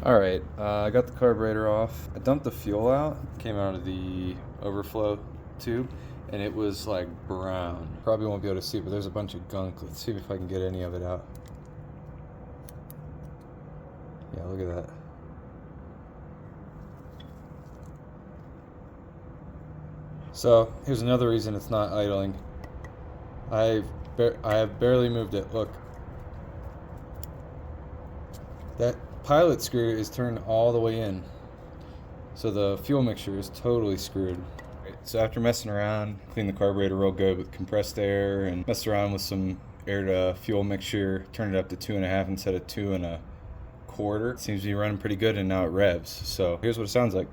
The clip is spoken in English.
All right, I got the carburetor off. I dumped the fuel out, came out of the overflow tube, and it was like brown. Probably won't be able to see, but there's a bunch of gunk. Let's see if I can get any of it out. Yeah, look at that. So here's another reason it's not idling. I have barely moved it. Look, that pilot screw is turned all the way in. So the fuel mixture is totally screwed. So after messing around, cleaned the carburetor real good with compressed air and messed around with some air to fuel mixture, turned it up to 2.5 instead of 2.25. It seems to be running pretty good and now it revs. So here's what it sounds like.